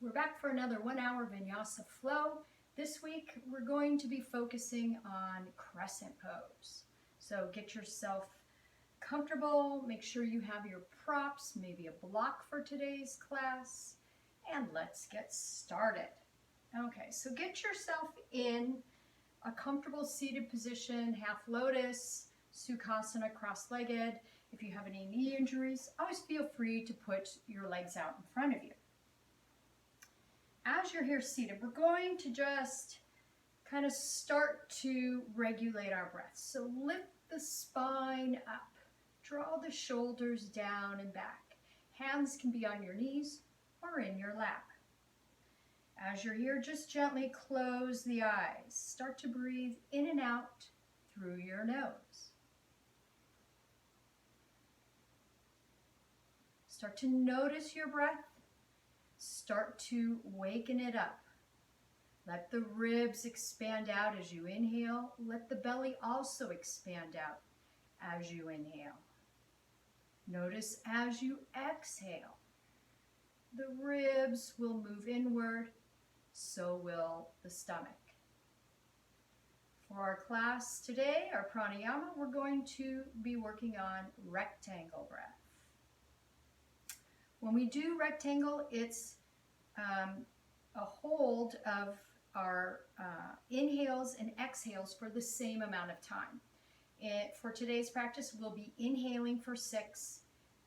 We're back for another 1 hour Vinyasa flow. This week we're going to be focusing on Crescent Pose. So get yourself comfortable, make sure you have your props, maybe a block for today's class, and let's get started. Okay, so get yourself in a comfortable seated position, half lotus, Sukhasana, cross-legged. If you have any knee injuries, always feel free to put your legs out in front of you. As you're here seated, we're going to just kind of start to regulate our breath. So lift the spine up, draw the shoulders down and back. Hands can be on your knees or in your lap. As you're here, just gently close the eyes. Start to breathe in and out through your nose. Start to notice your breath. Start to waken it up. Let the ribs expand out as you inhale. Let the belly also expand out as you inhale. Notice as you exhale, the ribs will move inward, so will the stomach. For our class today, our pranayama, we're going to be working on rectangle breath. When we do rectangle, it's a hold of our inhales and exhales for the same amount of time. For today's practice, we'll be inhaling for 6,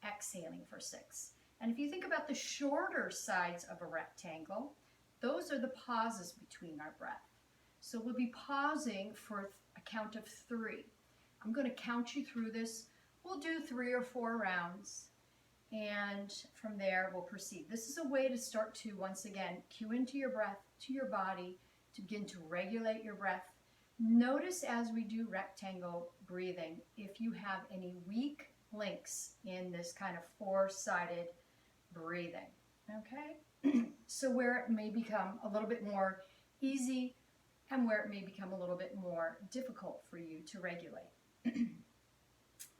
exhaling for 6. And if you think about the shorter sides of a rectangle, those are the pauses between our breath. So we'll be pausing for a count of 3. I'm going to count you through this. We'll do 3 or 4 rounds. And from there, we'll proceed. This is a way to start to, once again, cue into your breath, to your body, to begin to regulate your breath. Notice as we do rectangle breathing, if you have any weak links in this kind of 4-sided breathing, okay? So where it may become a little bit more easy and where it may become a little bit more difficult for you to regulate.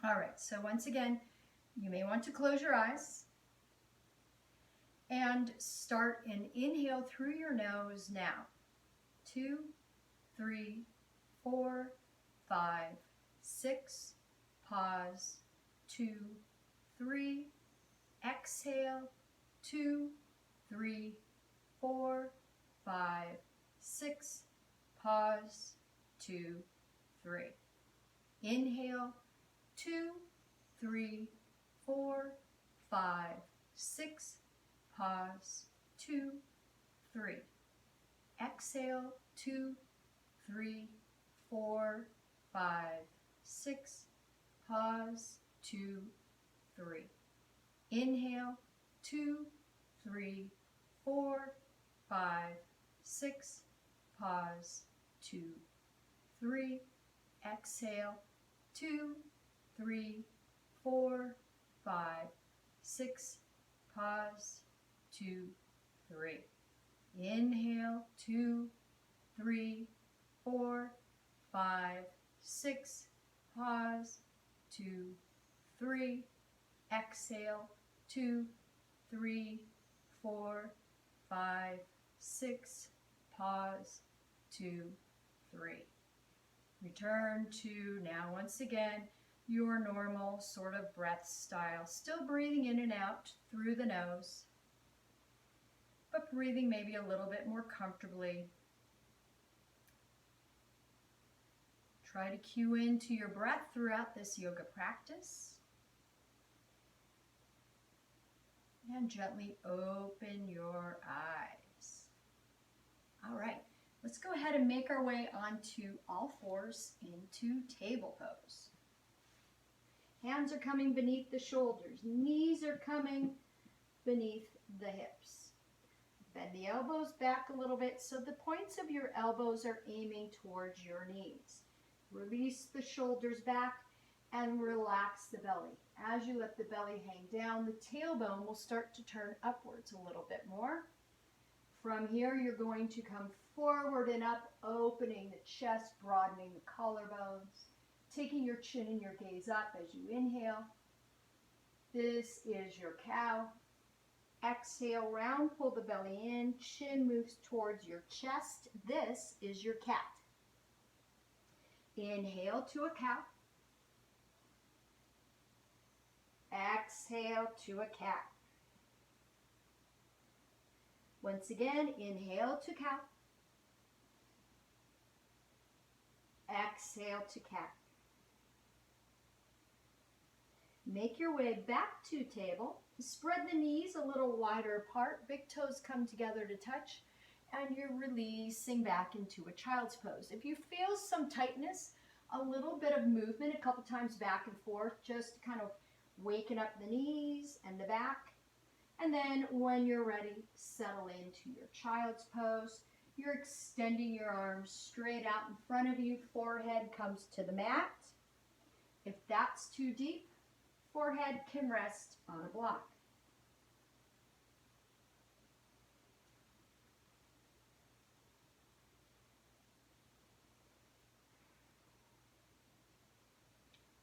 All right, so once again, you may want to close your eyes and start an inhale through your nose now. 2, 3, 4, 5, 6, pause, 2, 3, exhale, 2, 3, 4, 5, 6, pause, 2, 3. Inhale, 2, 3, 4, 5, 6, pause, 2, 3. Exhale, 2, 3, 4, 5, 6, pause, 2, 3. Inhale, 2, 3, 4, 5, 6, pause, 2, 3. Exhale, 2, 3, 4, 5, 6, pause, 2, 3. Inhale, 2, 3, 4, 5, 6, pause, 2, 3. Exhale, 2, 3, 4, 5, 6, pause, 2, 3. Return to now once again your normal sort of breath style. Still breathing in and out through the nose, but breathing maybe a little bit more comfortably. Try to cue into your breath throughout this yoga practice. And gently open your eyes. All right, let's go ahead and make our way onto all fours into table pose. Hands are coming beneath the shoulders. Knees are coming beneath the hips. Bend the elbows back a little bit so the points of your elbows are aiming towards your knees. Release the shoulders back and relax the belly. As you let the belly hang down, the tailbone will start to turn upwards a little bit more. From here, you're going to come forward and up, opening the chest, broadening the collarbones, taking your chin and your gaze up as you inhale. This is your cow. Exhale, round, pull the belly in, chin moves towards your chest. This is your cat. Inhale to a cow. Exhale to a cat. Once again, inhale to cow. Exhale to cat. Make your way back to table. Spread the knees a little wider apart. Big toes come together to touch. And you're releasing back into a child's pose. If you feel some tightness, a little bit of movement, a couple times back and forth, just kind of waking up the knees and the back. And then when you're ready, settle into your child's pose. You're extending your arms straight out in front of you. Forehead comes to the mat. If that's too deep, forehead can rest on a block.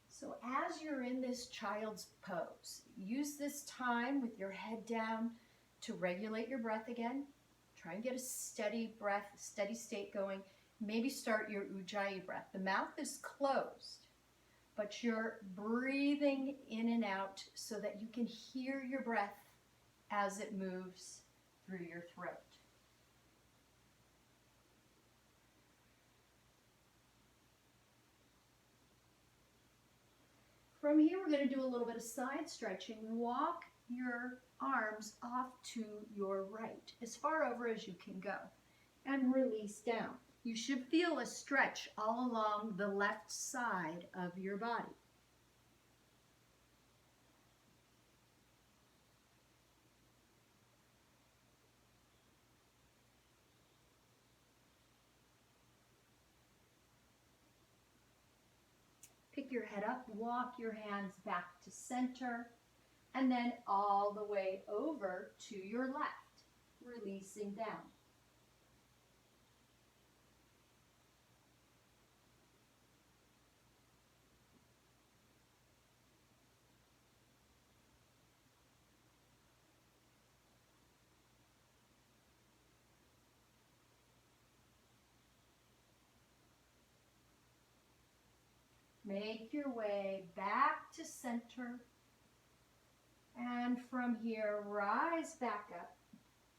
So as you're in this child's pose, use this time with your head down to regulate your breath again. Try and get a steady breath, steady state going. Maybe start your Ujjayi breath. The mouth is closed, but you're breathing in and out so that you can hear your breath as it moves through your throat. From here, we're going to do a little bit of side stretching. Walk your arms off to your right, as far over as you can go, and release down. You should feel a stretch all along the left side of your body. Pick your head up, walk your hands back to center, and then all the way over to your left, releasing down. Make your way back to center, and from here, rise back up.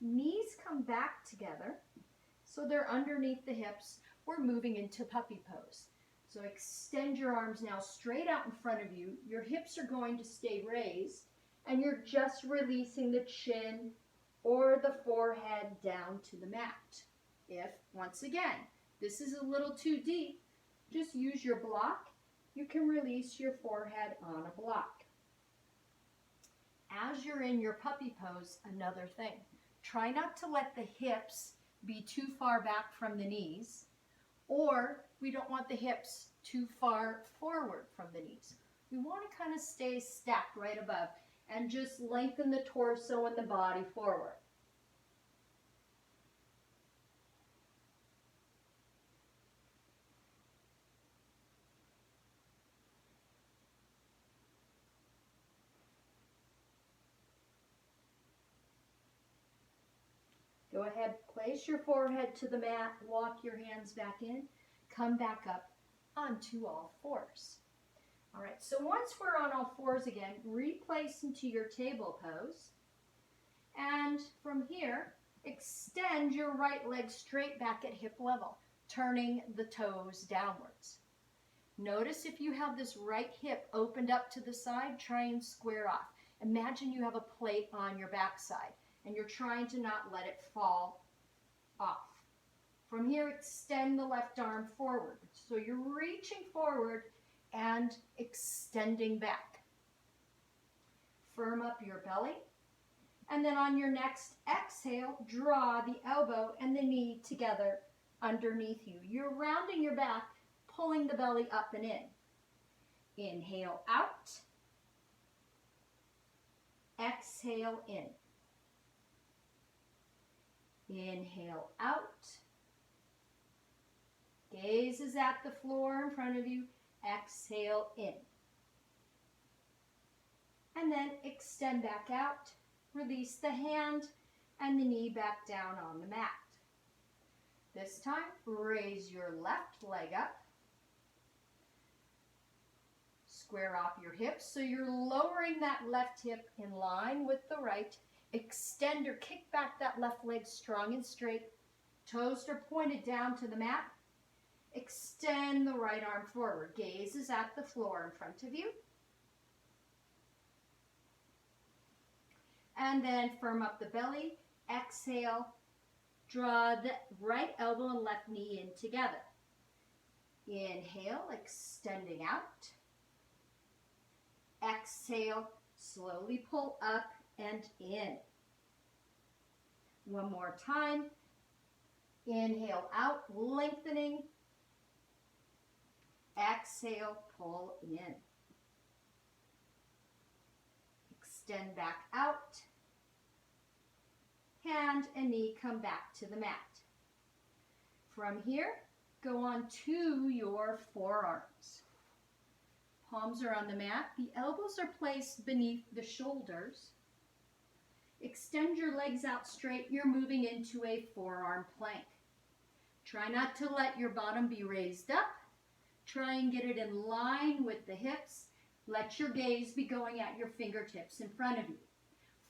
Knees come back together, so they're underneath the hips. We're moving into puppy pose. So extend your arms now straight out in front of you. Your hips are going to stay raised, and you're just releasing the chin or the forehead down to the mat. If, once again, this is a little too deep, just use your block. You can release your forehead on a block. As you're in your puppy pose, another thing. Try not to let the hips be too far back from the knees, or we don't want the hips too far forward from the knees. We want to kind of stay stacked right above and just lengthen the torso and the body forward. Go ahead, place your forehead to the mat, walk your hands back in, come back up onto all fours. All right, so once we're on all fours again, replace into your table pose. And from here, extend your right leg straight back at hip level, turning the toes downwards. Notice if you have this right hip opened up to the side, try and square off. Imagine you have a plate on your backside, and you're trying to not let it fall off. From here, extend the left arm forward. So you're reaching forward and extending back. Firm up your belly. And then on your next exhale, draw the elbow and the knee together underneath you. You're rounding your back, pulling the belly up and in. Inhale out. Exhale in. Inhale out. Gaze is at the floor in front of you. Exhale in. And then extend back out. Release the hand and the knee back down on the mat. This time, raise your left leg up. Square off your hips so you're lowering that left hip in line with the right. Extend or kick back that left leg strong and straight. Toes are pointed down to the mat. Extend the right arm forward. Gaze is at the floor in front of you. And then firm up the belly. Exhale. Draw the right elbow and left knee in together. Inhale, extending out. Exhale, slowly pull up and in. One more time. Inhale out, lengthening. Exhale, pull in. Extend back out. Hand and knee come back to the mat. From here, go on to your forearms. Palms are on the mat. The elbows are placed beneath the shoulders. Extend your legs out straight. You're moving into a forearm plank. Try not to let your bottom be raised up. Try and get it in line with the hips. Let your gaze be going at your fingertips in front of you.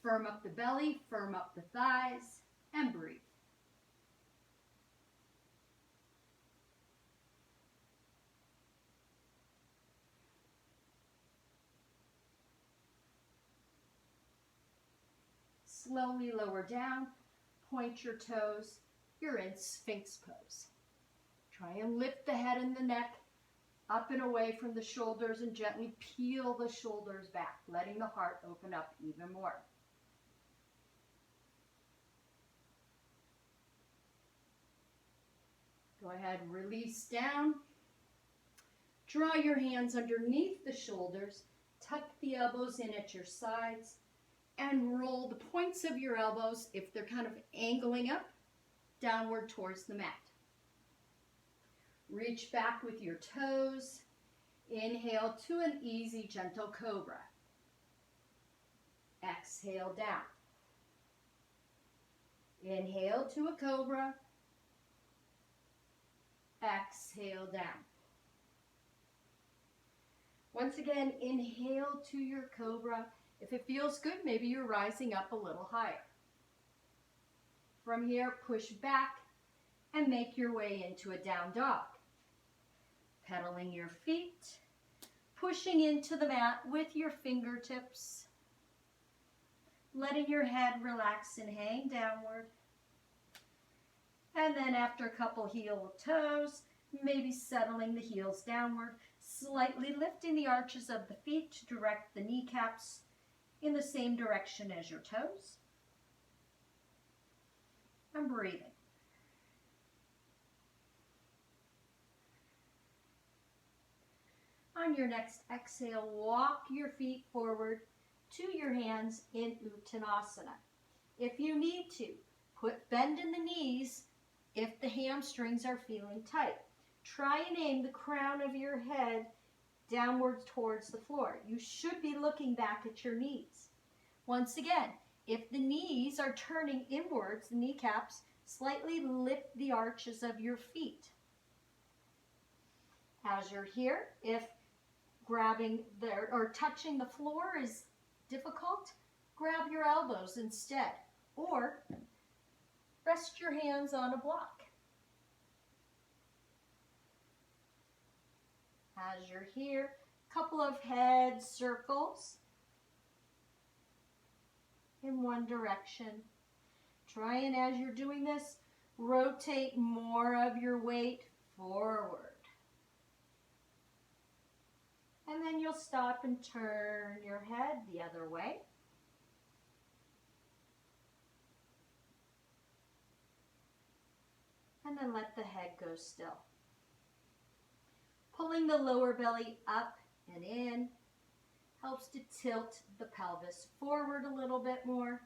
Firm up the belly, firm up the thighs, and breathe. Slowly lower down, point your toes. You're in Sphinx pose. Try and lift the head and the neck up and away from the shoulders and gently peel the shoulders back, letting the heart open up even more. Go ahead, release down. Draw your hands underneath the shoulders. Tuck the elbows in at your sides and roll the points of your elbows, if they're kind of angling up, downward towards the mat. Reach back with your toes. Inhale to an easy, gentle cobra. Exhale down. Inhale to a cobra. Exhale down. Once again, inhale to your cobra. If it feels good, maybe you're rising up a little higher. From here, push back and make your way into a down dog. Pedaling your feet, pushing into the mat with your fingertips, letting your head relax and hang downward. And then after a couple heel toes, maybe settling the heels downward, slightly lifting the arches of the feet to direct the kneecaps in the same direction as your toes. And breathing. On your next exhale, walk your feet forward to your hands in Uttanasana. If you need to, bend in the knees if the hamstrings are feeling tight. Try and aim the crown of your head downwards towards the floor. You should be looking back at your knees. Once again, if the knees are turning inwards, the kneecaps, slightly lift the arches of your feet. As you're here, if grabbing there or touching the floor is difficult, grab your elbows instead, or rest your hands on a block. As you're here, couple of head circles in one direction. Try and, as you're doing this, rotate more of your weight forward. And then you'll stop and turn your head the other way. And then let the head go still. Pulling the lower belly up and in helps to tilt the pelvis forward a little bit more.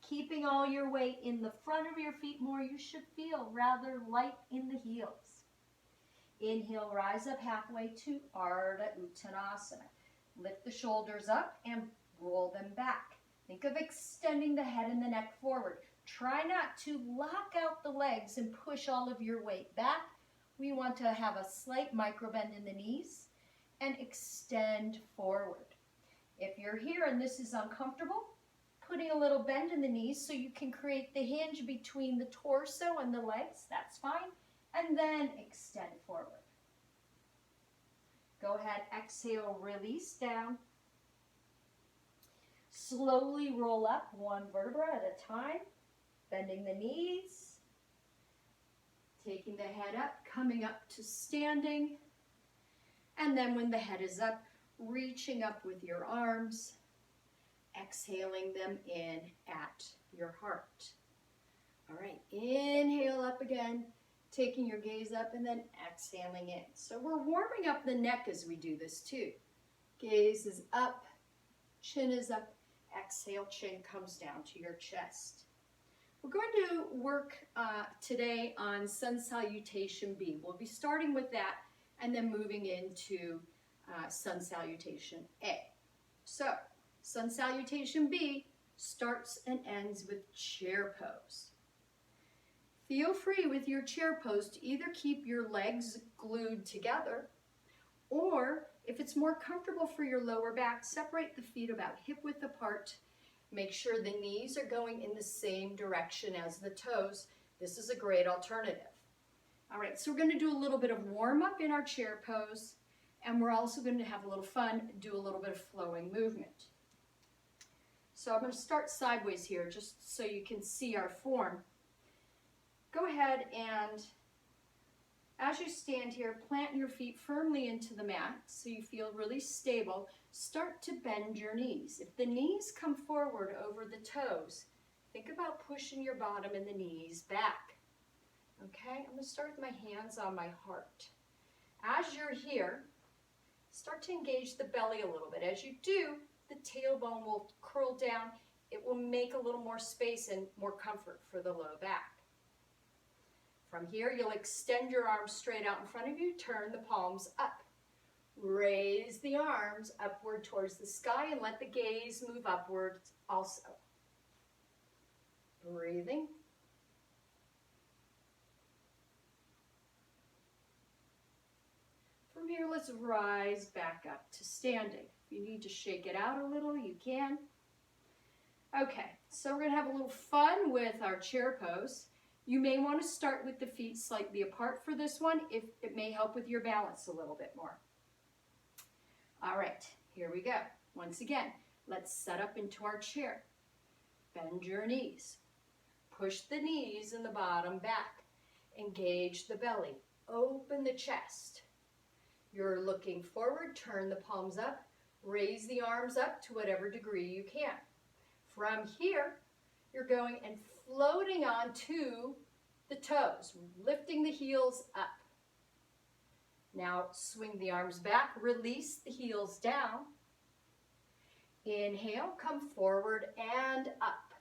Keeping all your weight in the front of your feet more, you should feel rather light in the heels. Inhale, rise up halfway to Ardha Uttanasana. Lift the shoulders up and roll them back. Think of extending the head and the neck forward. Try not to lock out the legs and push all of your weight back. We want to have a slight micro bend in the knees and extend forward. If you're here and this is uncomfortable, putting a little bend in the knees so you can create the hinge between the torso and the legs, that's fine. And then extend forward. Go ahead, exhale, release down. Slowly roll up one vertebra at a time, bending the knees, taking the head up, coming up to standing, and then when the head is up, reaching up with your arms, exhaling them in at your heart. All right, inhale up again, taking your gaze up and then exhaling in. So we're warming up the neck as we do this too. Gaze is up, chin is up, exhale, chin comes down to your chest. We're going to work today on Sun Salutation B. We'll be starting with that and then moving into Sun Salutation A. So, Sun Salutation B starts and ends with chair pose. Feel free with your chair pose to either keep your legs glued together, or if it's more comfortable for your lower back, separate the feet about hip width apart. Make sure the knees are going in the same direction as the toes. This is a great alternative. All right, so we're going to do a little bit of warm up in our chair pose, and we're also going to have a little fun, do a little bit of flowing movement. So I'm going to start sideways here just so you can see our form. Go ahead and as you stand here, plant your feet firmly into the mat so you feel really stable. Start to bend your knees. If the knees come forward over the toes, think about pushing your bottom and the knees back. Okay, I'm going to start with my hands on my heart. As you're here, start to engage the belly a little bit. As you do, the tailbone will curl down. It will make a little more space and more comfort for the low back. From here, you'll extend your arms straight out in front of you, turn the palms up. Raise the arms upward towards the sky and let the gaze move upwards also. Breathing. From here, let's rise back up to standing. If you need to shake it out a little, you can. Okay, so we're going to have a little fun with our chair pose. You may want to start with the feet slightly apart for this one, if it may help with your balance a little bit more. All right, here we go. Once again, let's set up into our chair. Bend your knees. Push the knees and the bottom back. Engage the belly. Open the chest. You're looking forward, turn the palms up, raise the arms up to whatever degree you can. From here, you're going and floating onto the toes, lifting the heels up. Now swing the arms back, release the heels down. Inhale, come forward and up.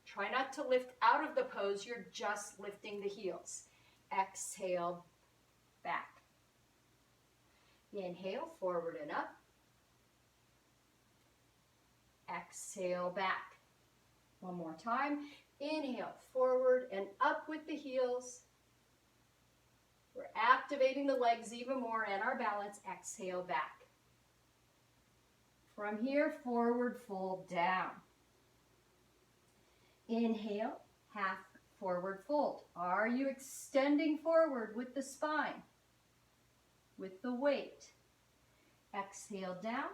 Try not to lift out of the pose, you're just lifting the heels. Exhale, back. Inhale, forward and up. Exhale, back. One more time. Inhale, forward and up with the heels. We're activating the legs even more and our balance. Exhale, back. From here, forward, fold down. Inhale, half forward fold. Are you extending forward with the spine, with the weight? Exhale down.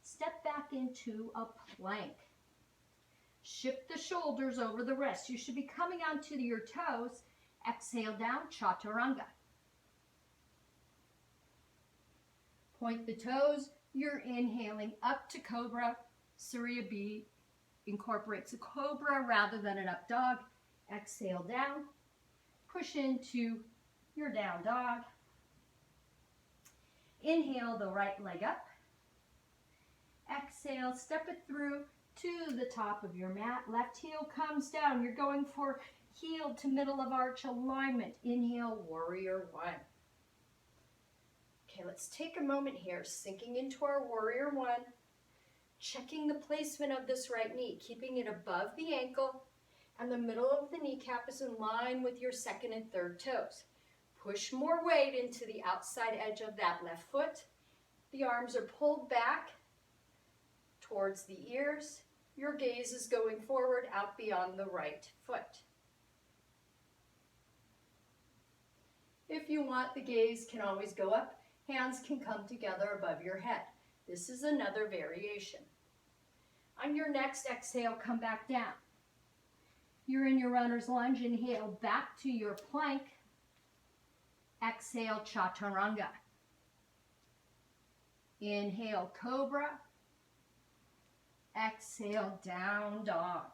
Step back into a plank. Shift the shoulders over the wrists. You should be coming onto your toes. Exhale down, chaturanga. Point the toes. You're inhaling up to cobra. Surya B incorporates a cobra rather than an up dog. Exhale down. Push into your down dog. Inhale the right leg up. Exhale, step it through to the top of your mat. Left heel comes down. You're going for heel to middle of arch alignment. Inhale, warrior one. Okay, let's take a moment here, sinking into our warrior one. Checking the placement of this right knee, keeping it above the ankle, and the middle of the kneecap is in line with your second and third toes. Push more weight into the outside edge of that left foot. The arms are pulled back towards the ears. Your gaze is going forward out beyond the right foot. If you want, the gaze can always go up. Hands can come together above your head. This is another variation. On your next exhale, come back down. You're in your runner's lunge. Inhale, back to your plank. Exhale, chaturanga. Inhale, cobra. Exhale, down dog.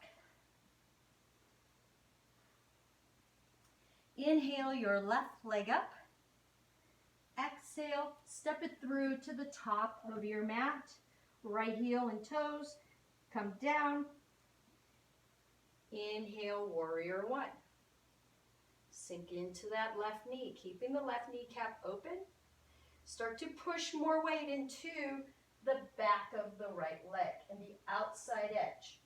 Inhale your left leg up. Exhale, step it through to the top of your mat. Right heel and toes come down. Inhale, warrior one. Sink into that left knee, keeping the left kneecap open. Start to push more weight into the back of the right leg and the outside edge.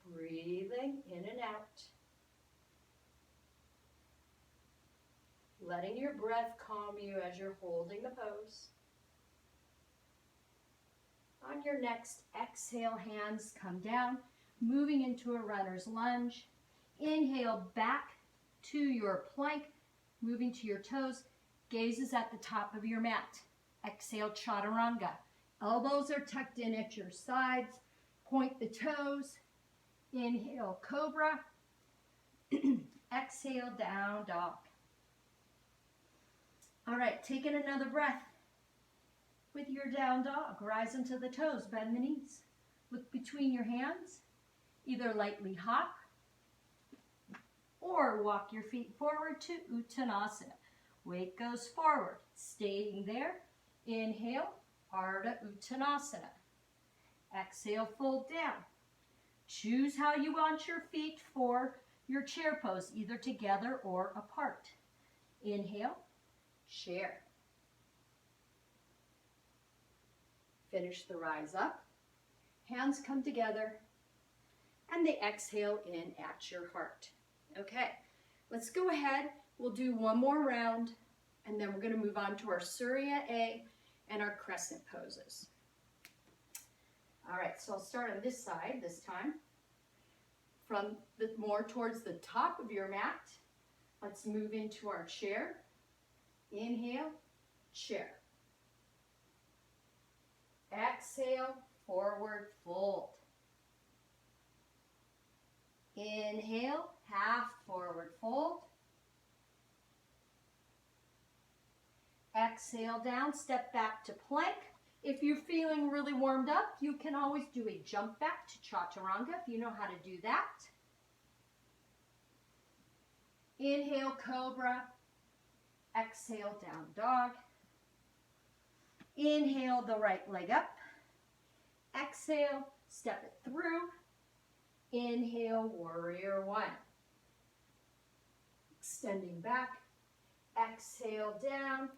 Breathing in and out. Letting your breath calm you as you're holding the pose. On your next exhale, hands come down, moving into a runner's lunge. Inhale back to your plank, moving to your toes. Gaze is at the top of your mat. Exhale, chaturanga. Elbows are tucked in at your sides. Point the toes. Inhale, cobra. Exhale, down dog. All right, taking another breath. With your down dog, rise into the toes, bend the knees. Look between your hands. Either lightly hop or walk your feet forward to Uttanasana. Weight goes forward, staying there. Inhale, Ardha Uttanasana. Exhale, fold down. Choose how you want your feet for your chair pose, either together or apart. Inhale, chair. Finish the rise up. Hands come together, and they exhale in at your heart. Okay, let's go ahead. We'll do one more round, and then we're going to move on to our Surya A and our crescent poses. All right, so I'll start on this side this time. From the more towards the top of your mat, let's move into our chair. Inhale, chair. Exhale, forward fold. Inhale, half forward fold. Exhale down, step back to plank. If you're feeling really warmed up, you can always do a jump back to chaturanga if you know how to do that. Inhale, cobra. Exhale, down dog. Inhale the right leg up. Exhale, step it through. Inhale, warrior one. Extending back. Exhale, down.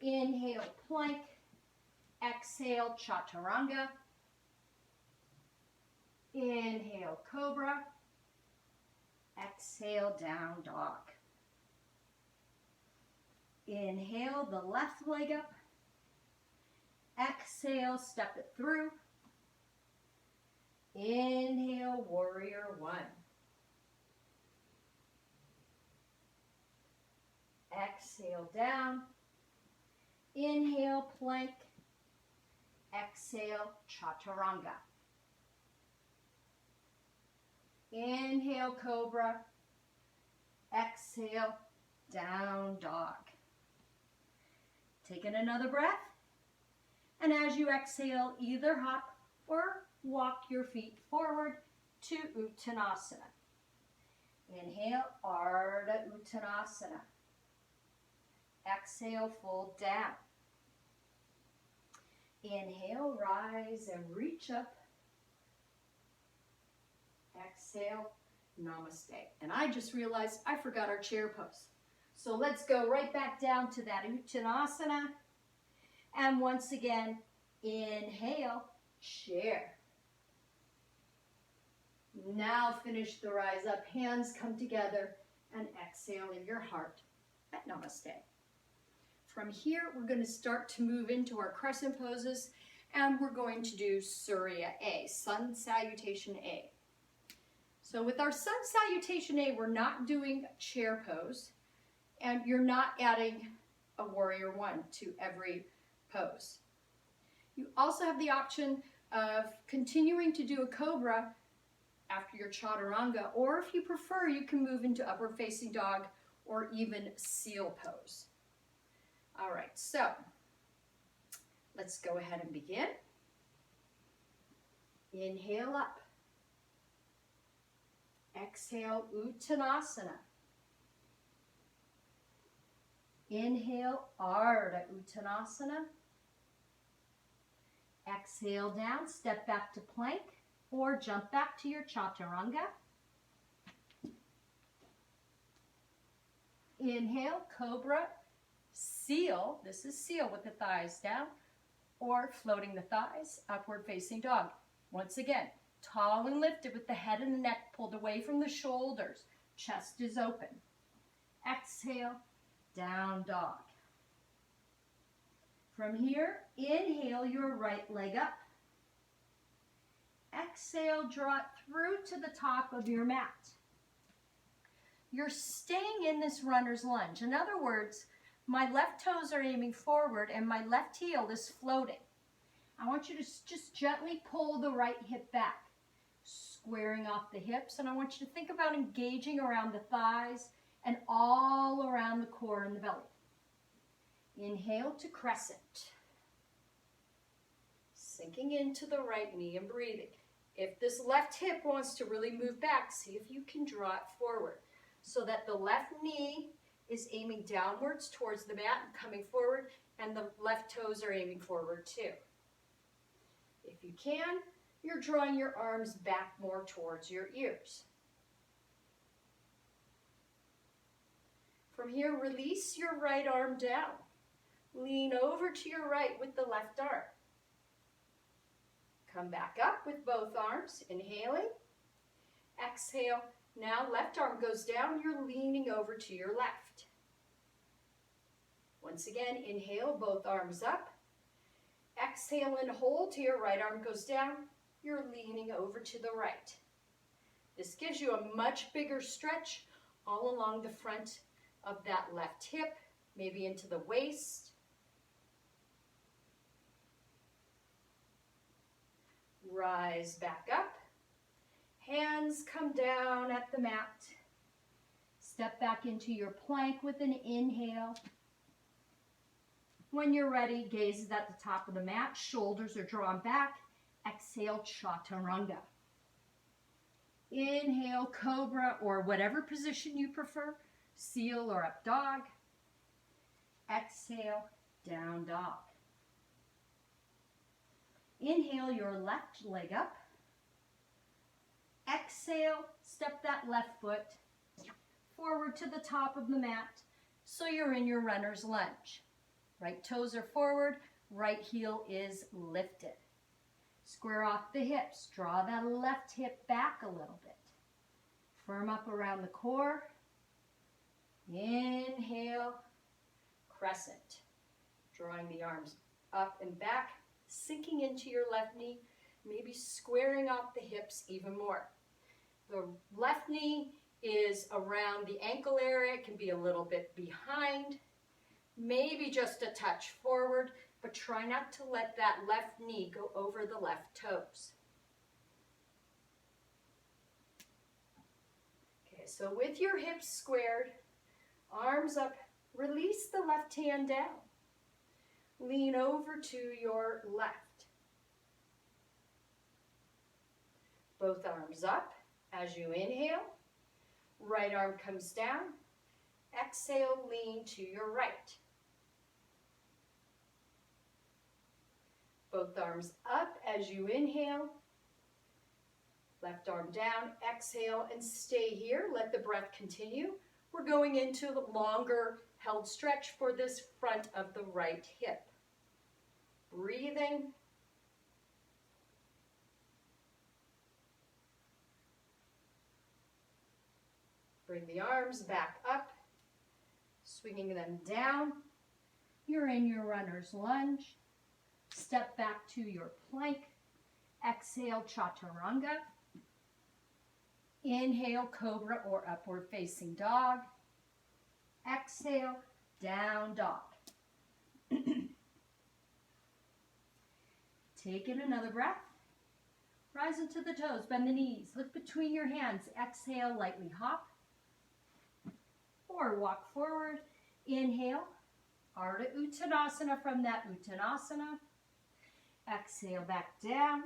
Inhale, plank. Exhale, chaturanga. Inhale, cobra. Exhale, down dog. Inhale the left leg up. Exhale, step it through. Inhale, warrior one. Exhale, down. Inhale, plank. Exhale, chaturanga. Inhale, cobra. Exhale, down dog. Taking another breath. And as you exhale, either hop or walk your feet forward to Uttanasana. Inhale, Ardha Uttanasana. Exhale, fold down. Inhale, rise and reach up. Exhale, namaste. And I just realized I forgot our chair pose. So let's go right back down to that Uttanasana. And once again, inhale, chair. Now finish the rise up. Hands come together and exhale in your heart at Namaste. From here, we're going to start to move into our crescent poses, and we're going to do Surya A, Sun Salutation A. So with our Sun Salutation A, we're not doing a chair pose, and you're not adding a Warrior One to every pose. You also have the option of continuing to do a Cobra after your Chaturanga, or if you prefer, you can move into Upward Facing Dog or even Seal Pose. All right, so let's go ahead and begin. Inhale up. Exhale, Uttanasana. Inhale, Ardha Uttanasana. Exhale down, step back to plank or jump back to your Chaturanga. Inhale, Cobra, Seal. This is Seal with the thighs down, or floating the thighs, Upward Facing Dog. Once again, tall and lifted with the head and the neck pulled away from the shoulders. Chest is open. Exhale, Down Dog. From here, inhale your right leg up. Exhale, draw it through to the top of your mat. You're staying in this runner's lunge. In other words, my left toes are aiming forward and my left heel is floating. I want you to just gently pull the right hip back, squaring off the hips, and I want you to think about engaging around the thighs and all around the core and the belly. Inhale to crescent. Sinking into the right knee and breathing. If this left hip wants to really move back, see if you can draw it forward so that the left knee is aiming downwards towards the mat and coming forward, and the left toes are aiming forward too. If you can, you're drawing your arms back more towards your ears. From here, release your right arm down. Lean over to your right with the left arm. Come back up with both arms, inhaling. Exhale. Now left arm goes down, you're leaning over to your left. Once again, inhale, both arms up. Exhale and hold till your right arm goes down, you're leaning over to the right. This gives you a much bigger stretch all along the front of that left hip, maybe into the waist. Rise back up. Hands come down at the mat. Step back into your plank with an inhale. When you're ready, gaze is at the top of the mat. Shoulders are drawn back. Exhale, Chaturanga. Inhale, Cobra, or whatever position you prefer. Seal or Up Dog. Exhale, Down Dog. Inhale your left leg up. Exhale, step that left foot forward to the top of the mat so you're in your runner's lunge. Right toes are forward, right heel is lifted. Square off the hips, draw that left hip back a little bit. Firm up around the core. Inhale, crescent. Drawing the arms up and back, sinking into your left knee, maybe squaring off the hips even more. The left knee is around the ankle area. It can be a little bit behind, maybe just a touch forward, but try not to let that left knee go over the left toes. Okay, so with your hips squared, arms up, release the left hand down. Lean over to your left. Both arms up as you inhale. Right arm comes down. Exhale, lean to your right. Both arms up as you inhale. Left arm down, exhale, and stay here. Let the breath continue. we're going into the longer held stretch for this front of the right hip. Breathing. Bring the arms back up, swinging them down. You're in your runner's lunge. Step back to your plank. Exhale, chaturanga. Inhale, cobra or upward facing dog. Exhale, down dog. Take in another breath. Rise into the toes, bend the knees. Look between your hands. Exhale, lightly hop. Or walk forward. Inhale, Ardha Uttanasana from that Uttanasana. Exhale, back down.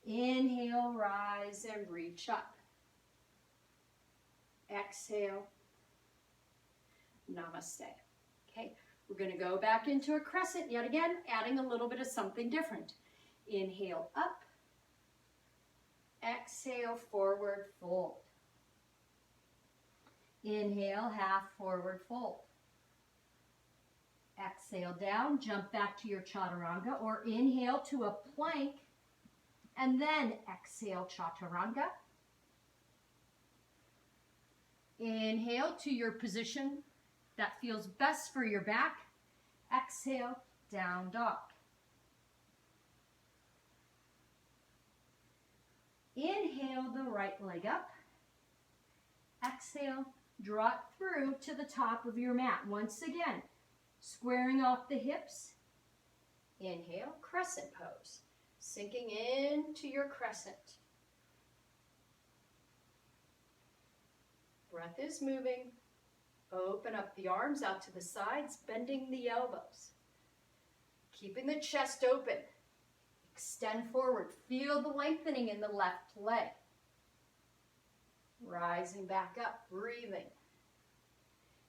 Inhale, rise and reach up. Exhale, namaste. Okay, we're going to go back into a crescent yet again, adding a little bit of something different. Inhale, up. Exhale, forward fold. Inhale, half forward fold. Exhale down, jump back to your chaturanga, or inhale to a plank, and then exhale, chaturanga. Inhale to your position that feels best for your back. Exhale, down dog. Inhale the right leg up. Exhale, draw it through to the top of your mat. Once again, squaring off the hips. Inhale, crescent pose. Sinking into your crescent. Breath is moving. Open up the arms out to the sides, bending the elbows. Keeping the chest open. Extend forward. Feel the lengthening in the left leg. Rising back up, breathing.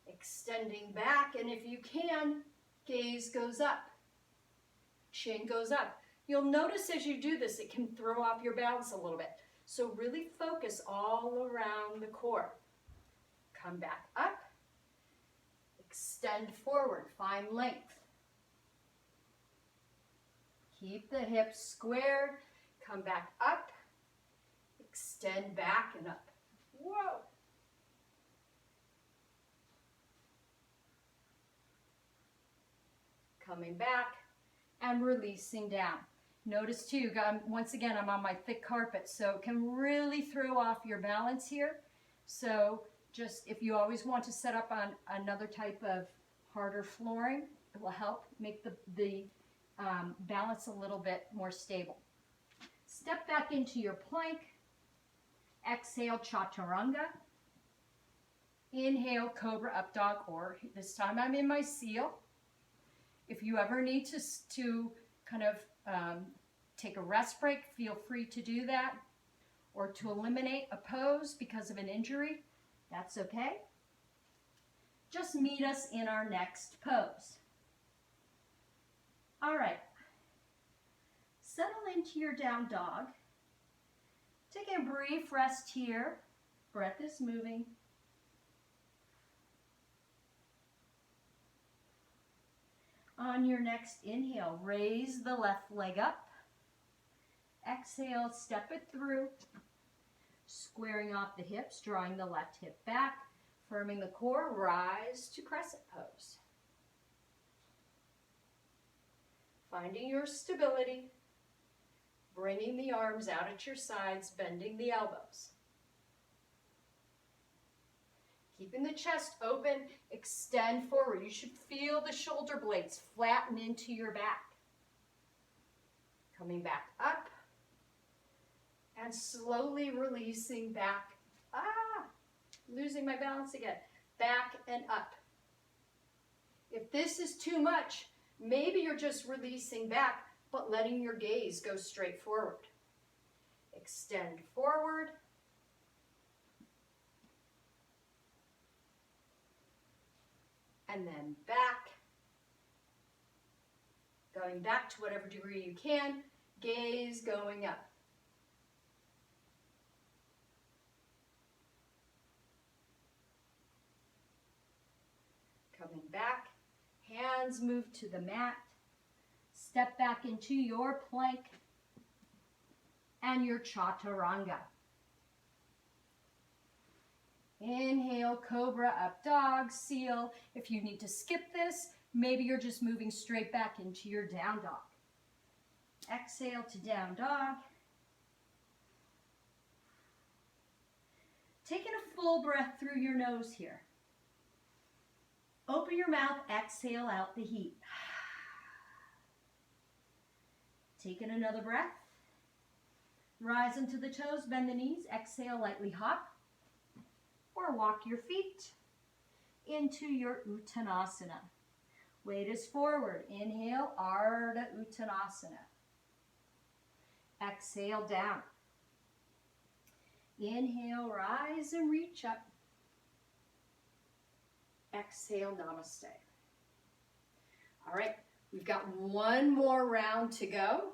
Extending back, and if you can, gaze goes up. Chin goes up. You'll notice as you do this, it can throw off your balance a little bit. So really focus all around the core. Come back up. Extend forward, find length. Keep the hips squared. Come back up. Extend back and up. Whoa. Coming back and releasing down. Notice too, once again, I'm on my thick carpet, so it can really throw off your balance here. So just if you always want to set up on another type of harder flooring, it will help make the balance a little bit more stable. Step back into your plank. Exhale, chaturanga. Inhale, cobra up dog, or this time I'm in my seal. If you ever need to kind of take a rest break, feel free to do that. Or to eliminate a pose because of an injury, that's okay. Just meet us in our next pose. All right. Settle into your down dog. Take a brief rest here. Breath is moving. On your next inhale, raise the left leg up. Exhale, step it through. Squaring off the hips, drawing the left hip back. Firming the core, rise to crescent pose. Finding your stability. Bringing the arms out at your sides, bending the elbows. Keeping the chest open, extend forward. You should feel the shoulder blades flatten into your back. Coming back up and slowly releasing back. Losing my balance again. Back and up. If this is too much, maybe you're just releasing back, but letting your gaze go straight forward. Extend forward. And then back. Going back to whatever degree you can. Gaze going up. Coming back, hands move to the mat. Step back into your plank and your chaturanga. Inhale, cobra, up dog, seal. If you need to skip this, maybe you're just moving straight back into your down dog. Exhale to down dog. Taking a full breath through your nose here. Open your mouth, exhale out the heat. Taking another breath. Rise into the toes, bend the knees, exhale, lightly hop. Or walk your feet into your Uttanasana. Weight is forward. Inhale, Ardha Uttanasana. Exhale, down. Inhale, rise and reach up. Exhale, namaste. All right, we've got one more round to go.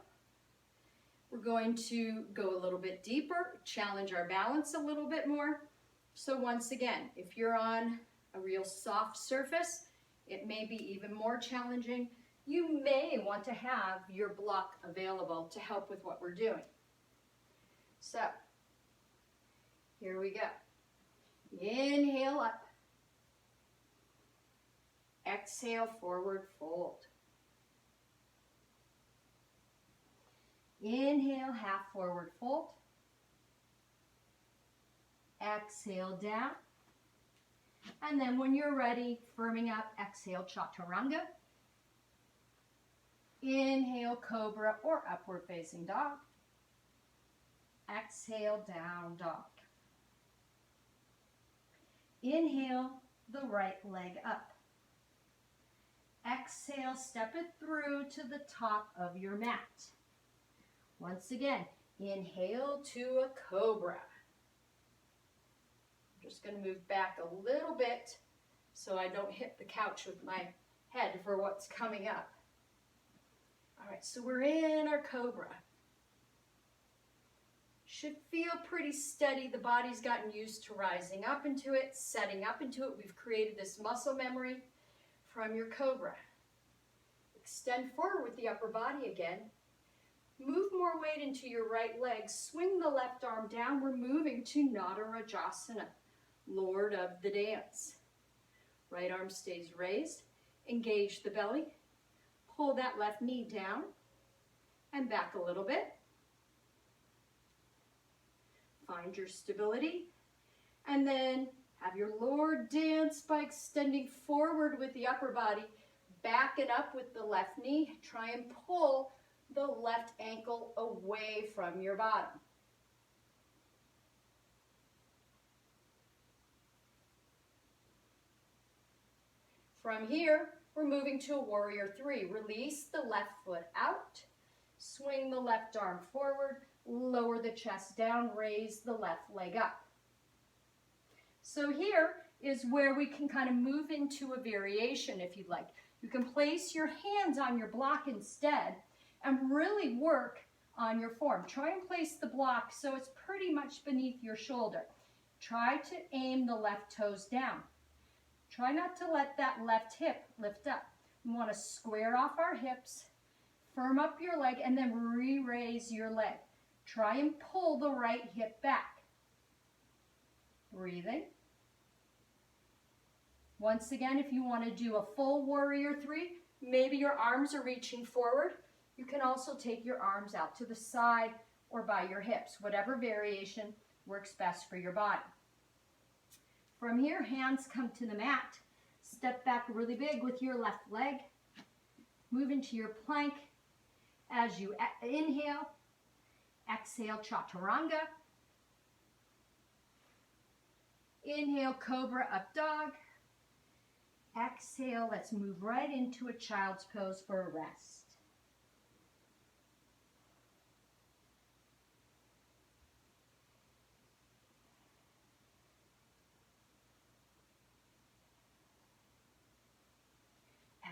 We're going to go a little bit deeper, challenge our balance a little bit more. So once again, if you're on a real soft surface, it may be even more challenging. You may want to have your block available to help with what we're doing. So, here we go. Inhale up. Exhale, forward fold. Inhale, half forward fold. Exhale, down. And then when you're ready, firming up, exhale, chaturanga. Inhale, cobra or upward facing dog. Exhale, down dog. Inhale, the right leg up. Exhale, step it through to the top of your mat. Once again, inhale to a cobra. I'm just going to move back a little bit so I don't hit the couch with my head for what's coming up. All right, so we're in our cobra. Should feel pretty steady. The body's gotten used to rising up into it, setting up into it. We've created this muscle memory from your cobra. Extend forward with the upper body again. Move more weight into your right leg. Swing the left arm down. We're moving to Nadarajasana, Lord of the dance. Right arm stays raised. Engage the belly. Pull that left knee down and back a little bit. Find your stability. And then have your Lord dance by extending forward with the upper body. Back it up with the left knee. Try and pull the left ankle away from your bottom. From here, we're moving to a warrior three. Release the left foot out. Swing the left arm forward. Lower the chest down. Raise the left leg up. So here is where we can kind of move into a variation if you'd like. You can place your hands on your block instead and really work on your form. Try and place the block so it's pretty much beneath your shoulder. Try to aim the left toes down. Try not to let that left hip lift up. We want to square off our hips, firm up your leg, and then re-raise your leg. Try and pull the right hip back. Breathing. Once again, if you want to do a full warrior three, maybe your arms are reaching forward. You can also take your arms out to the side or by your hips. Whatever variation works best for your body. From here, hands come to the mat. Step back really big with your left leg. Move into your plank. As you inhale, exhale, chaturanga. Inhale, cobra, up dog. Exhale, let's move right into a child's pose for a rest.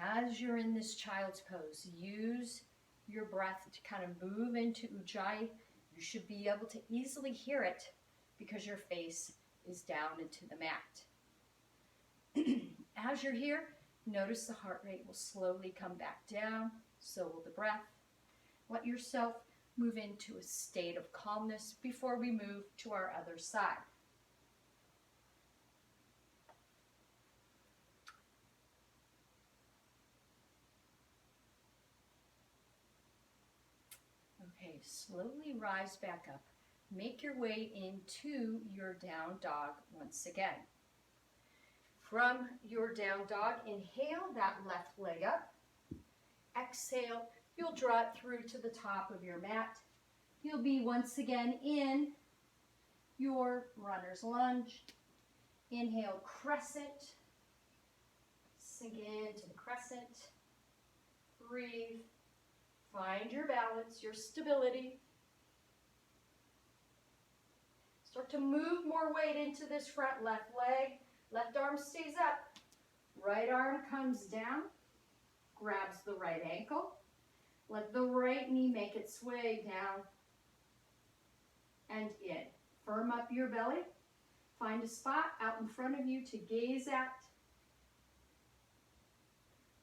As you're in this child's pose, use your breath to kind of move into Ujjayi. You should be able to easily hear it because your face is down into the mat. As you're here, Notice the heart rate will slowly come back down, so will the breath. Let yourself move into a state of calmness before we move to our other side. Okay, slowly rise back up. Make your way into your down dog once again. From your down dog, inhale that left leg up. Exhale, you'll draw it through to the top of your mat. You'll be once again in your runner's lunge. Inhale, crescent. Sink into the crescent. Breathe. Find your balance, your stability. Start to move more weight into this front left leg. Left arm stays up. Right arm comes down. Grabs the right ankle. Let the right knee make its way down and in. Firm up your belly. Find a spot out in front of you to gaze at.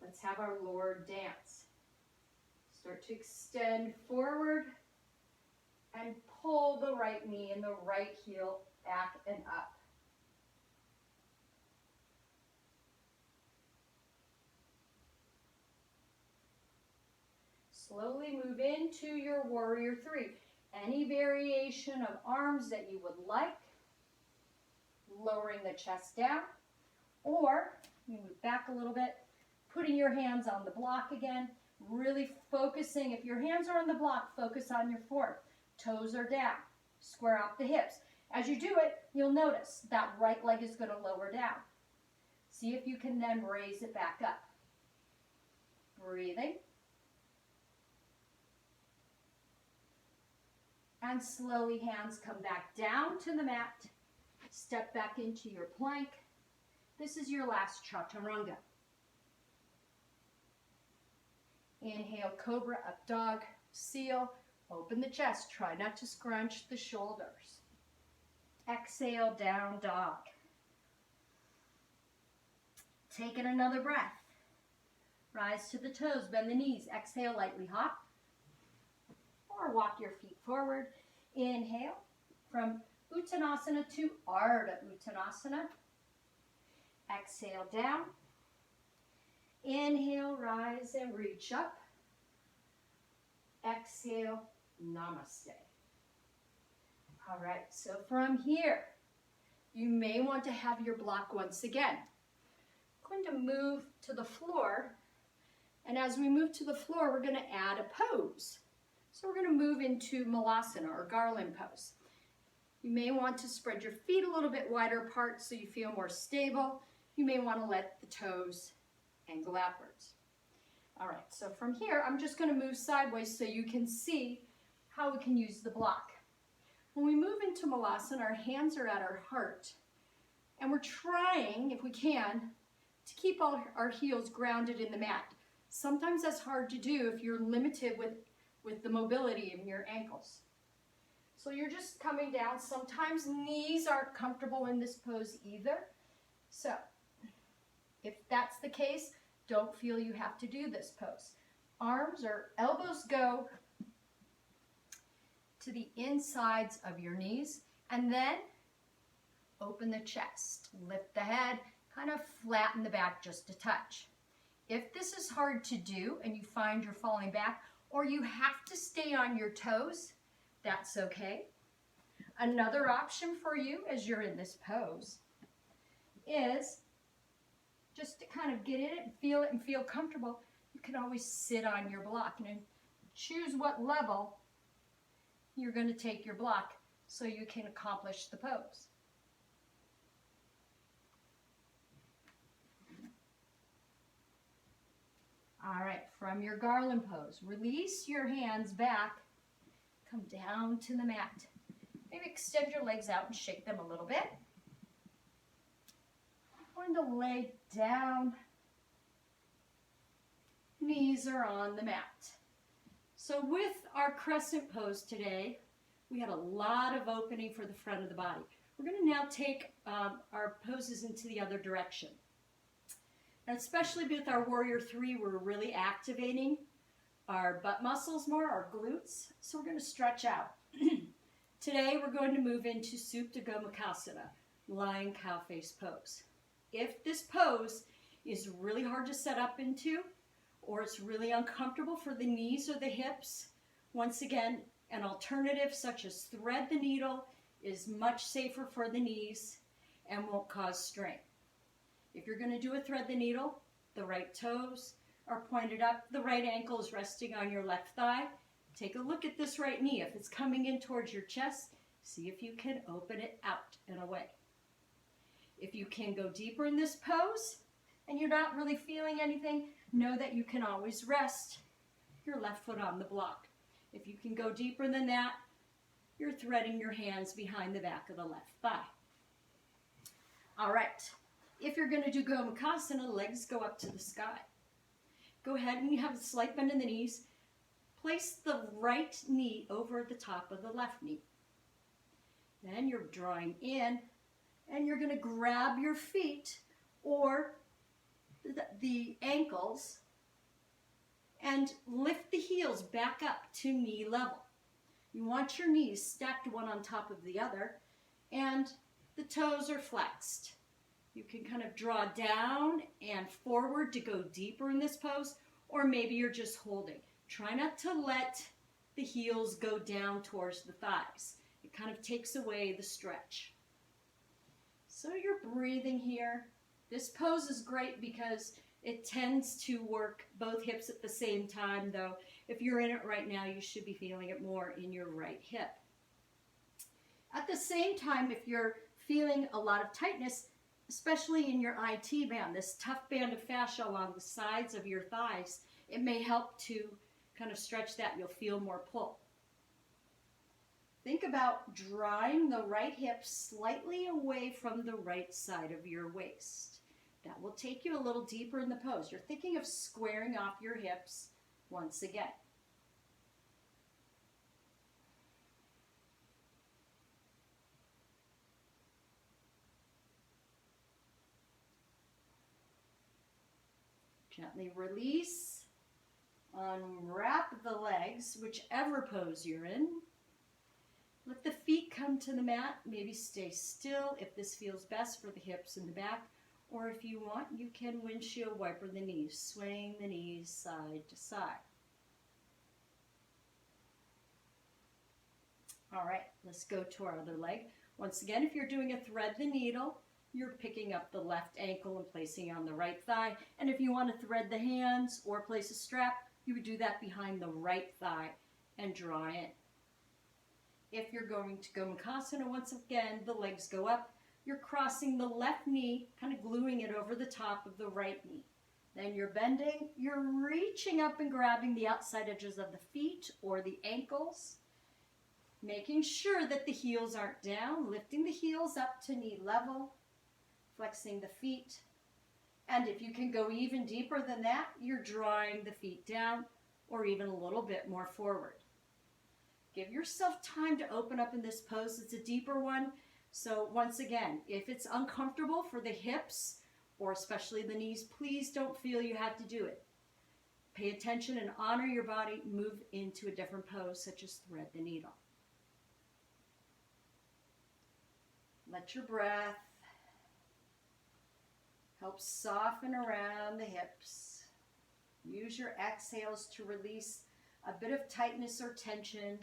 Let's have our Lord dance. Start to extend forward and pull the right knee and the right heel back and up. Slowly move into your warrior three. Any variation of arms that you would like, lowering the chest down, or you move back a little bit, putting your hands on the block again, really focusing. If your hands are on the block, focus on your form. Toes are down. Square out the hips. As you do it, you'll notice that right leg is going to lower down. See if you can then raise it back up. Breathing. And slowly hands come back down to the mat. Step back into your plank. This is your last chaturanga. Inhale, cobra, up dog, seal. Open the chest. Try not to scrunch the shoulders. Exhale, down dog. Take in another breath. Rise to the toes, bend the knees. Exhale, lightly hop. Or walk your feet forward. Inhale from Uttanasana to Ardha Uttanasana. Exhale down. Inhale, rise and reach up. Exhale, namaste. All right, so from here, you may want to have your block once again. I'm going to move to the floor, and as we move to the floor, we're going to add a pose. So we're going to move into Malasana or garland pose. You may want to spread your feet a little bit wider apart so you feel more stable. You may want to let the toes angle outwards. All right, so from here, I'm just going to move sideways so you can see how we can use the block. When we move into Malasana, our hands are at our heart, and we're trying, if we can, to keep all our heels grounded in the mat. Sometimes that's hard to do if you're limited with the mobility in your ankles. So you're just coming down. Sometimes knees aren't comfortable in this pose either. So if that's the case, don't feel you have to do this pose. Arms or elbows go to the insides of your knees, and then open the chest. Lift the head, kind of flatten the back just a touch. If this is hard to do and you find you're falling back, or you have to stay on your toes, that's okay. Another option for you as you're in this pose is just to kind of get in it and feel comfortable. You can always sit on your block and choose what level you're going to take your block so you can accomplish the pose. All right, from your garland pose, release your hands back, come down to the mat. Maybe extend your legs out and shake them a little bit. I'm going to lay down. Knees are on the mat. So with our crescent pose today, we had a lot of opening for the front of the body. We're going to now take our poses into the other direction. And especially with our Warrior 3, we're really activating our butt muscles more, our glutes. So we're going to stretch out. Today we're going to move into Supta Gomukhasana, lying cow face pose. If this pose is really hard to set up into, or it's really uncomfortable for the knees or the hips, once again, an alternative such as thread the needle is much safer for the knees and won't cause strain. If you're going to do a thread the needle, the right toes are pointed up, the right ankle is resting on your left thigh. Take a look at this right knee. If it's coming in towards your chest, see if you can open it out and away. If you can go deeper in this pose and you're not really feeling anything, know that you can always rest your left foot on the block. If you can go deeper than that, you're threading your hands behind the back of the left thigh. All right. If you're going to do Gomukhasana, legs go up to the sky. Go ahead and you have a slight bend in the knees. Place the right knee over the top of the left knee. Then you're drawing in and you're going to grab your feet or the ankles and lift the heels back up to knee level. You want your knees stacked one on top of the other and the toes are flexed. You can kind of draw down and forward to go deeper in this pose, or maybe you're just holding. Try not to let the heels go down towards the thighs. It kind of takes away the stretch. So you're breathing here. This pose is great because it tends to work both hips at the same time, though if you're in it right now, you should be feeling it more in your right hip. At the same time, if you're feeling a lot of tightness, especially in your IT band, this tough band of fascia along the sides of your thighs, it may help to kind of stretch that. You'll feel more pull. Think about drawing the right hip slightly away from the right side of your waist. That will take you a little deeper in the pose. You're thinking of squaring off your hips once again. Gently release, unwrap the legs, whichever pose you're in. Let the feet come to the mat, maybe stay still if this feels best for the hips and the back, or if you want, you can windshield wiper the knees, swaying the knees side to side. All right, let's go to our other leg. Once again, if you're doing a thread the needle, you're picking up the left ankle and placing it on the right thigh. And if you want to thread the hands or place a strap, you would do that behind the right thigh and draw in. If you're going to Gomukhasana, once again, the legs go up. You're crossing the left knee, kind of gluing it over the top of the right knee. Then you're bending, you're reaching up and grabbing the outside edges of the feet or the ankles, making sure that the heels aren't down, lifting the heels up to knee level, flexing the feet. And if you can go even deeper than that, you're drawing the feet down or even a little bit more forward. Give yourself time to open up in this pose. It's a deeper one. So once again, if it's uncomfortable for the hips or especially the knees, please don't feel you have to do it. Pay attention and honor your body. Move into a different pose, such as thread the needle. Let your breath help soften around the hips. Use your exhales to release a bit of tightness or tension.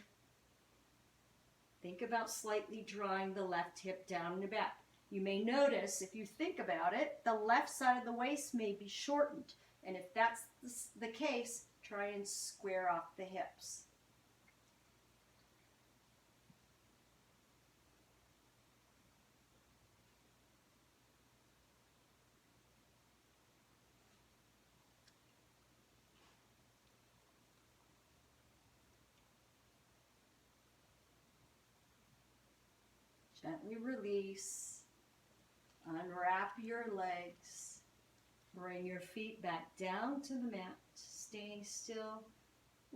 Think about slightly drawing the left hip down and back. You may notice, if you think about it, the left side of the waist may be shortened. And if that's the case, try and square off the hips. Gently release, unwrap your legs, bring your feet back down to the mat, staying still,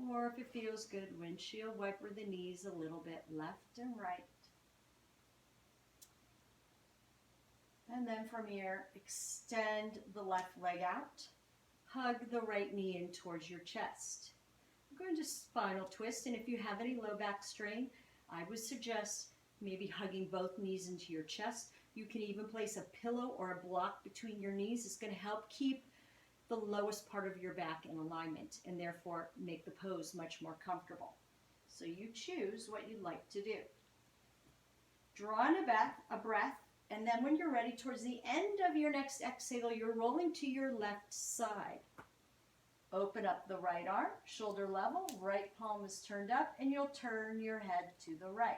or if it feels good, windshield wiper the knees a little bit left and right. And then from here, extend the left leg out. Hug the right knee in towards your chest. We're going to spinal twist, and if you have any low back strain, I would suggest maybe hugging both knees into your chest. You can even place a pillow or a block between your knees. It's going to help keep the lowest part of your back in alignment and therefore make the pose much more comfortable. So you choose what you'd like to do. Draw in a breath, and then when you're ready, towards the end of your next exhale, you're rolling to your left side. Open up the right arm, shoulder level, right palm is turned up, and you'll turn your head to the right.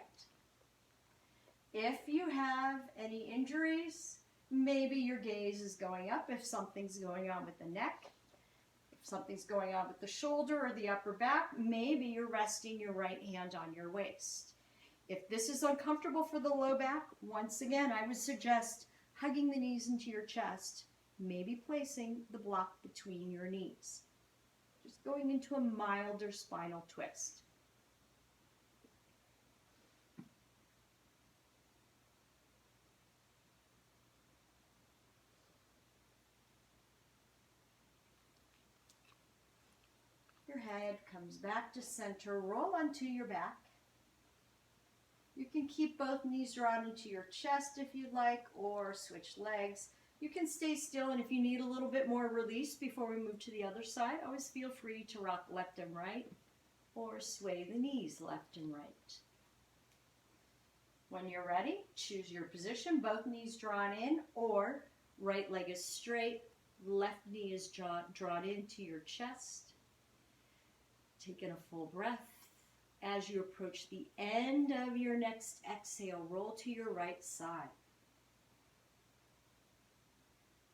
If you have any injuries, maybe your gaze is going up if something's going on with the neck. If something's going on with the shoulder or the upper back, maybe you're resting your right hand on your waist. If this is uncomfortable for the low back, once again, I would suggest hugging the knees into your chest, maybe placing the block between your knees. Just going into a milder spinal twist. Your head comes back to center, roll onto your back. You can keep both knees drawn into your chest if you'd like, or switch legs. You can stay still, and if you need a little bit more release before we move to the other side, always feel free to rock left and right, or sway the knees left and right. When you're ready, choose your position, both knees drawn in, or right leg is straight, left knee is drawn into your chest. Taking a full breath. As you approach the end of your next exhale, roll to your right side.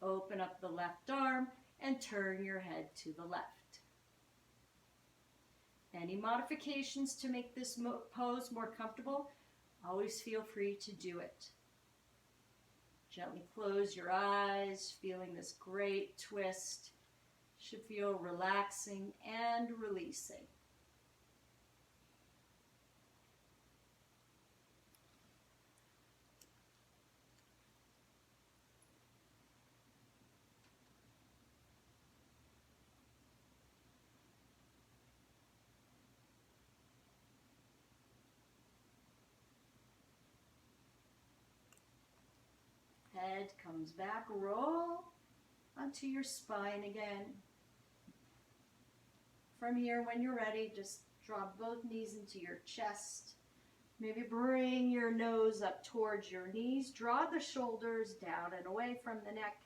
Open up the left arm and turn your head to the left. Any modifications to make this pose more comfortable, always feel free to do it. Gently close your eyes, feeling this great twist. Should feel relaxing and releasing. Head comes back, roll onto your spine again. From here, when you're ready, just drop both knees into your chest. Maybe bring your nose up towards your knees. Draw the shoulders down and away from the neck.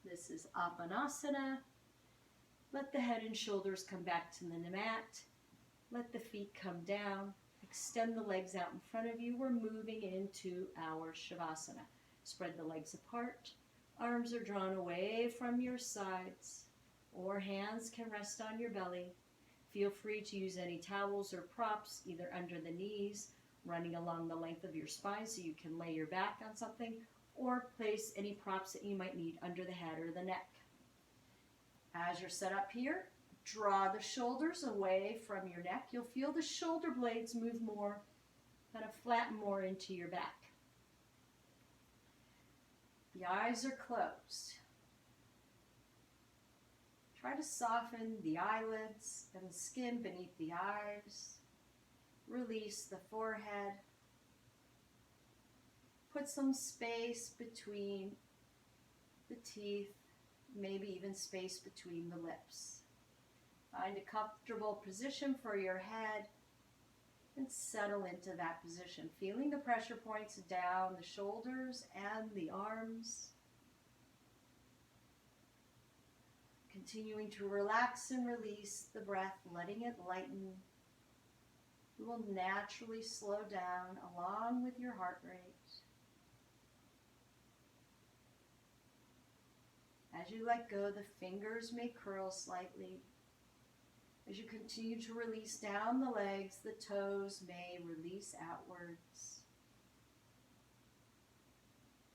This is Apanasana. Let the head and shoulders come back to the mat. Let the feet come down. Extend the legs out in front of you. We're moving into our Shavasana. Spread the legs apart. Arms are drawn away from your sides, or hands can rest on your belly. Feel free to use any towels or props, either under the knees, running along the length of your spine so you can lay your back on something, or place any props that you might need under the head or the neck. As you're set up here, draw the shoulders away from your neck. You'll feel the shoulder blades move more, kind of flatten more into your back. The eyes are closed. Try to soften the eyelids and the skin beneath the eyes. Release the forehead. Put some space between the teeth, maybe even space between the lips. Find a comfortable position for your head and settle into that position, feeling the pressure points down the shoulders and the arms. Continuing to relax and release the breath, letting it lighten. You will naturally slow down along with your heart rate. As you let go, the fingers may curl slightly. As you continue to release down the legs, the toes may release outwards.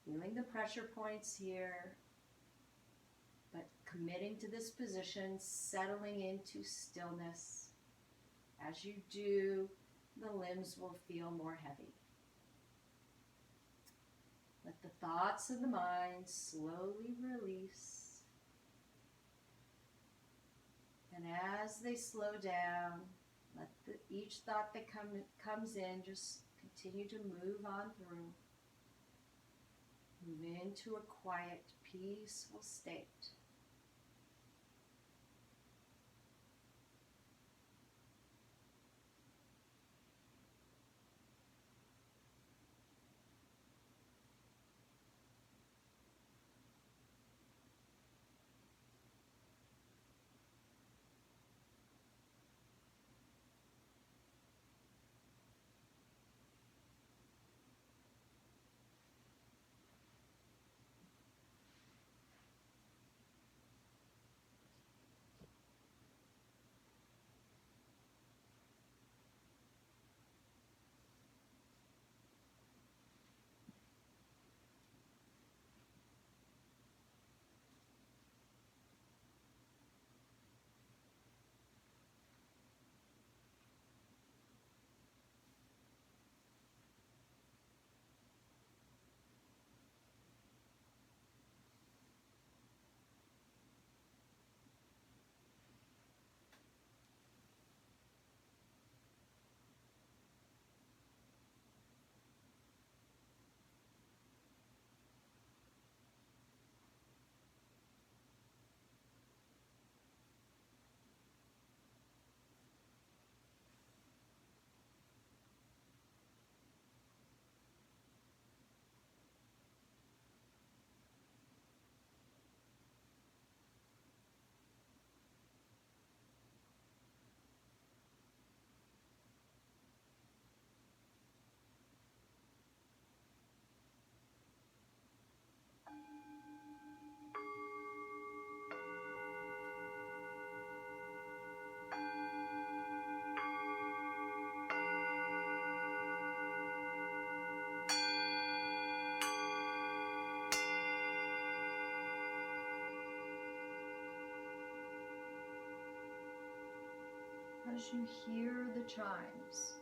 Feeling the pressure points here, but committing to this position, settling into stillness. As you do, the limbs will feel more heavy. Let the thoughts of the mind slowly release. And as they slow down, let each thought that comes in just continue to move on through. Move into a quiet, peaceful state. As you hear the chimes,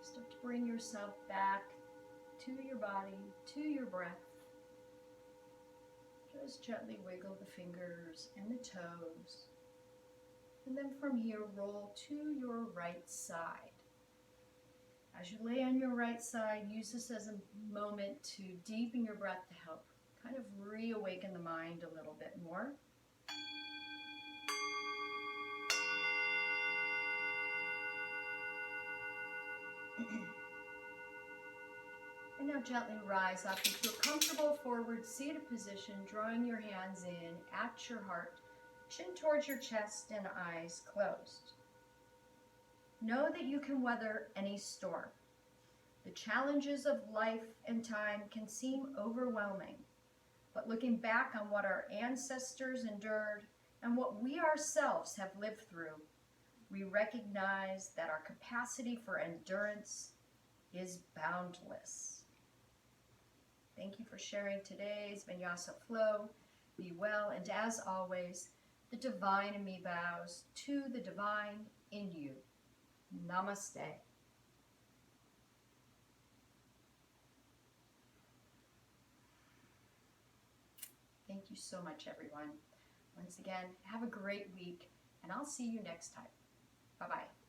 start to bring yourself back to your body, to your breath. Just gently wiggle the fingers and the toes. And then from here, roll to your right side. As you lay on your right side, use this as a moment to deepen your breath to help kind of reawaken the mind a little bit more. And now gently rise up into a comfortable forward seated position, drawing your hands in at your heart, chin towards your chest and eyes closed. Know that you can weather any storm. The challenges of life and time can seem overwhelming, but looking back on what our ancestors endured and what we ourselves have lived through, we recognize that our capacity for endurance is boundless. Thank you for sharing today's Vinyasa flow. Be well, and as always, the divine in me bows to the divine in you. Namaste. Thank you so much, everyone. Once again, have a great week, and I'll see you next time. Bye-bye.